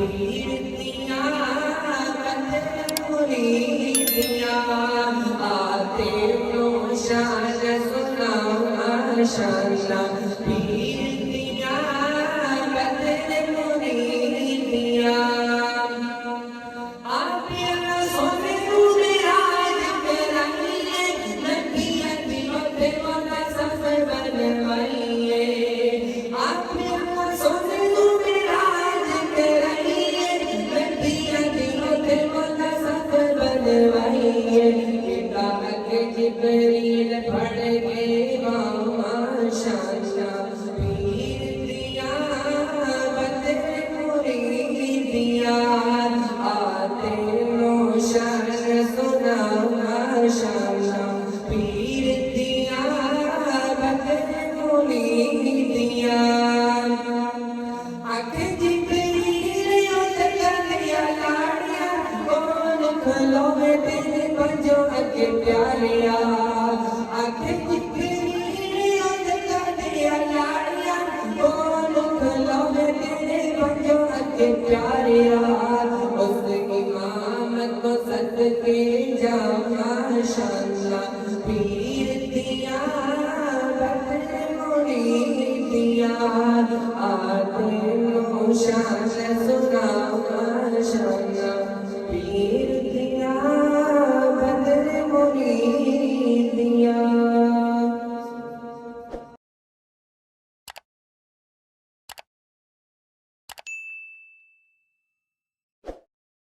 पीर दिया कदर मुरीदिया आते शान सुना माशाअल्लाह पीर दिया कदर मुरीदिया आप सोने नूरे आज कराइए नबिया दिलों पे वाला सफर बनवाइए आप सोने नूरे आज कराइए नबिया दिलों पे वाला सफर बनवाइए जिब्रील पढ़ के माशाअल्लाह पीर दिया बदर मुरीदिया आते रोशन सुना माशाअल्लाह पीर दिया बदर मुरीदिया आके जिब्रील उतर गया लाड़िया कौन खलोवे तेरे बजो अके प्यारिया आके जिब्रील उतर गया लाड़िया कौन खलोवे तेरे बजो अके प्यारिया